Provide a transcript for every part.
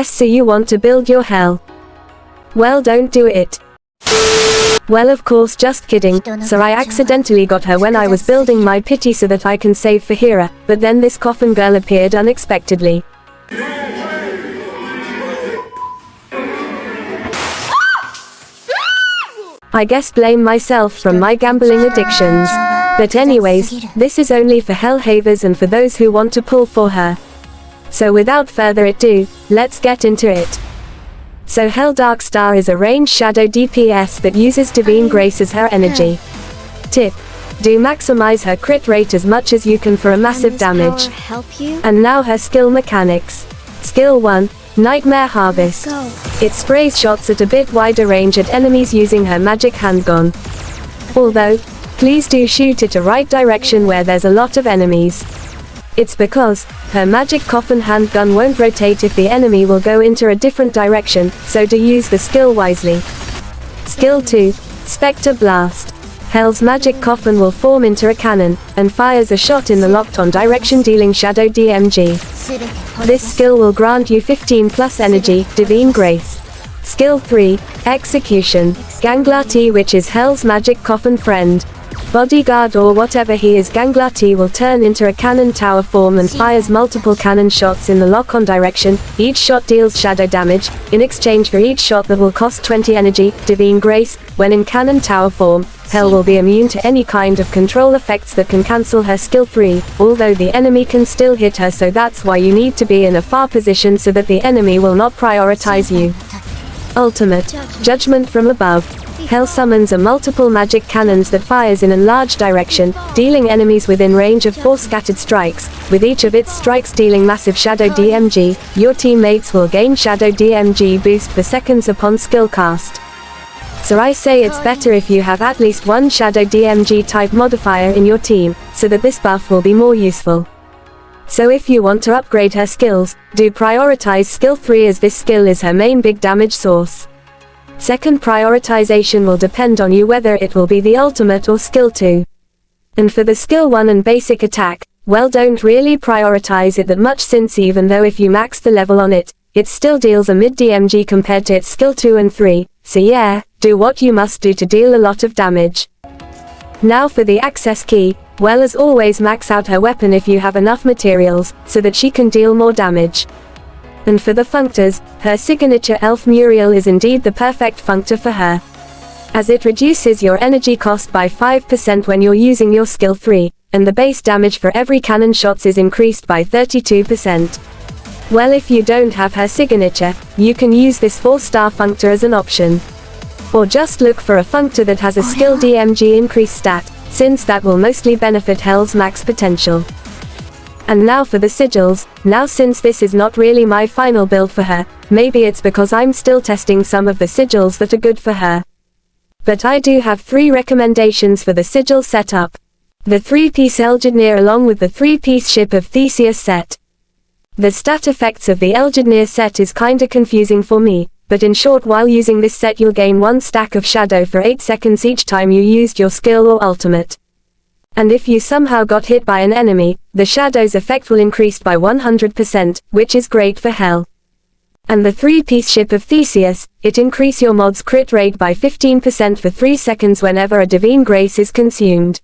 So you want to build your Hel? Well, don't do it. Well, of course, just kidding. So I accidentally got her when I was building my pity so that I can save for Hera, but then this coffin girl appeared unexpectedly. I guess blame myself from my gambling addictions. But anyways, this is only for Hel havers and for those who want to pull for her. So without further ado, let's get into it. So Hel-Darkstar is a ranged shadow DPS that uses Divine Grace as her energy. Tip: do maximize her crit rate as much as you can for a massive damage. And now her skill mechanics. Skill 1, Nightmare Harvest. It sprays shots at a bit wider range at enemies using her magic handgun. Although, please do shoot it a right direction where there's a lot of enemies. It's because her magic coffin handgun won't rotate if the enemy will go into a different direction, so do use the skill wisely. Skill 2, Spectre Blast. Hel's magic coffin will form into a cannon, and fires a shot in the locked-on direction dealing shadow DMG. This skill will grant you 15 plus energy, Divine Grace. Skill 3, Execution. Ganglati, which is Hel's magic coffin friend. Bodyguard or whatever he is, Ganglati will turn into a cannon tower form and fires multiple cannon shots in the lock-on direction. Each shot deals shadow damage. In exchange for each shot that will cost 20 energy, Divine Grace, when in cannon tower form, Hel will be immune to any kind of control effects that can cancel her skill 3, although the enemy can still hit her, so that's why you need to be in a far position so that the enemy will not prioritize you. Ultimate, Judgment from Above. Hel summons a multiple magic cannons that fires in a large direction, dealing enemies within range of 4 scattered strikes, with each of its strikes dealing massive shadow DMG. Your teammates will gain shadow DMG boost for seconds upon skill cast. So I say it's better if you have at least one shadow DMG type modifier in your team, so that this buff will be more useful. So if you want to upgrade her skills, do prioritize skill 3 as this skill is her main big damage source. Second prioritization will depend on you whether it will be the ultimate or skill 2. And for the skill 1 and basic attack, well, don't really prioritize it that much, since even though if you max the level on it, it still deals a mid DMG compared to its skill 2 and 3, so yeah, do what you must do to deal a lot of damage. Now for the access key, well, as always, max out her weapon if you have enough materials, so that she can deal more damage. And for the functors, her signature elf Muriel is indeed the perfect functor for her, as it reduces your energy cost by 5% when you're using your skill 3, and the base damage for every cannon shots is increased by 32%. Well, if you don't have her signature, you can use this 4-star functor as an option. Or just look for a functor that has a skill DMG increase stat, since that will mostly benefit Hel's max potential. And now for the sigils. Now, since this is not really my final build for her, maybe it's because I'm still testing some of the sigils that are good for her. But I do have 3 recommendations for the sigil setup. The 3-piece Eldjadnir along with the 3-piece Ship of Theseus set. The stat effects of the Eldjadnir set is kinda confusing for me, but in short, while using this set you'll gain 1 stack of shadow for 8 seconds each time you used your skill or ultimate. And if you somehow got hit by an enemy, the shadow's effect will increase by 100%, which is great for Hel. And the 3-piece Ship of Theseus, it increase your mod's crit rate by 15% for 3 seconds whenever a Divine Grace is consumed.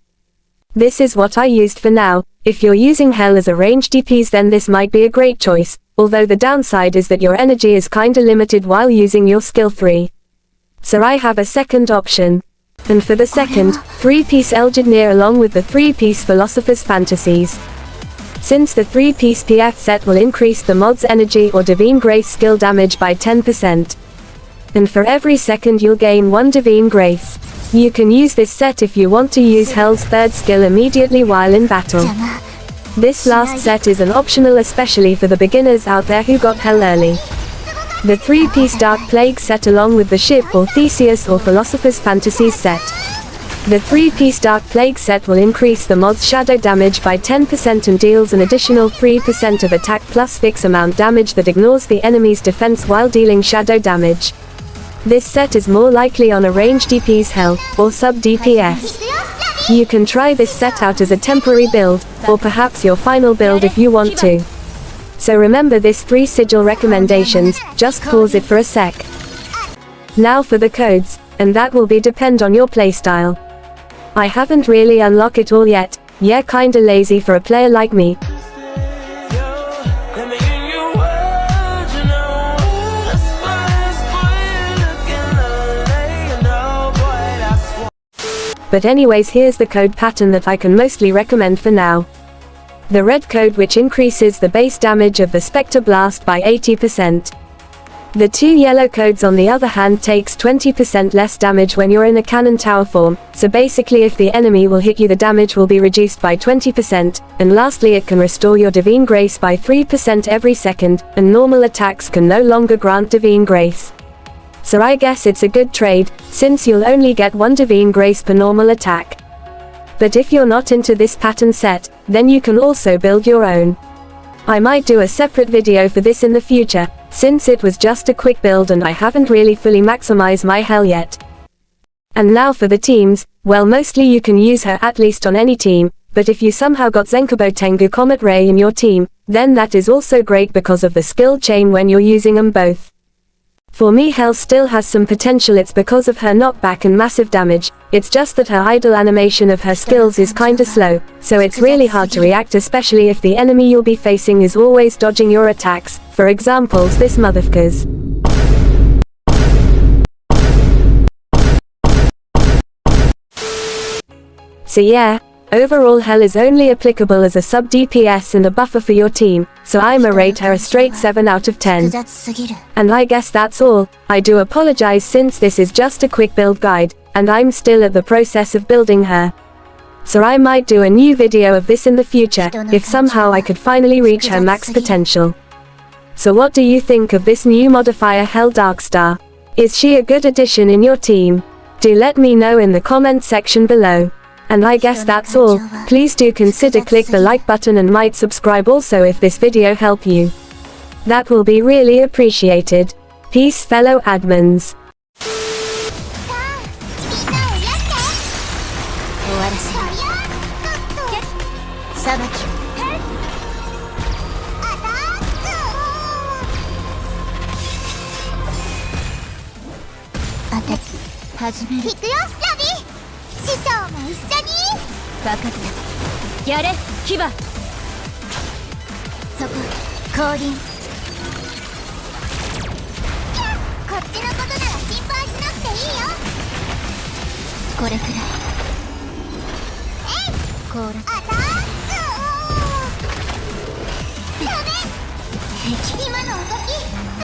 This is what I used for now. If you're using Hel as a ranged DPS, then this might be a great choice, although the downside is that your energy is kinda limited while using your skill 3. So I have a second option. And for the second, 3-piece Eldjadnir along with the 3-piece Philosopher's Fantasies. Since the 3-piece PF set will increase the mod's energy or Divine Grace skill damage by 10%. And for every second you'll gain 1 Divine Grace. You can use this set if you want to use Hel's 3rd skill immediately while in battle. This last set is an optional, especially for the beginners out there who got Hel early. The 3-piece Dark Plague set along with the Ship or Theseus or Philosopher's Fantasies set. The 3-piece Dark Plague set will increase the mod's shadow damage by 10% and deals an additional 3% of attack plus fixed amount damage that ignores the enemy's defense while dealing shadow damage. This set is more likely on a ranged DPS Hel, or sub DPS. You can try this set out as a temporary build, or perhaps your final build if you want to. So remember this 3 sigil recommendations, just pause it for a sec. Now for the codes, and that will be depend on your playstyle. I haven't really unlocked it all yet, yeah, kinda lazy for a player like me. But anyways, here's the code pattern that I can mostly recommend for now. The red code, which increases the base damage of the Spectre Blast by 80%. The 2 yellow codes on the other hand takes 20% less damage when you're in a cannon tower form, so basically if the enemy will hit you the damage will be reduced by 20%, and lastly it can restore your Divine Grace by 3% every second, and normal attacks can no longer grant Divine Grace. So I guess it's a good trade, since you'll only get 1 Divine Grace per normal attack. But if you're not into this pattern set, then you can also build your own. I might do a separate video for this in the future, since it was just a quick build and I haven't really fully maximized my Hel yet. And now for the teams, well, mostly you can use her at least on any team, but if you somehow got Zenkubo Tengu Comet Ray in your team, then that is also great because of the skill chain when you're using them both. For me, Hel still has some potential. It's because of her knockback and massive damage, it's just that her idle animation of her skills is kinda slow, so it's really hard to react, especially if the enemy you'll be facing is always dodging your attacks, for examples this motherfuckers. So yeah, overall Hel is only applicable as a sub DPS and a buffer for your team, so I'ma rate her a straight 7 out of 10. And I guess that's all. I do apologize since this is just a quick build guide, and I'm still at the process of building her. So I might do a new video of this in the future, if somehow I could finally reach her max potential. So what do you think of this new modifier Hel-Darkstar? Is she a good addition in your team? Do let me know in the comment section below. And I guess that's all. Please do consider click the like button and might subscribe also if this video help you. That will be really appreciated. Peace fellow admins.やれ、牙。そこ、降臨。こっちのことなら心配しなくていいよ。これくらい。えい、コーラス。アタック。ダメ。敵。今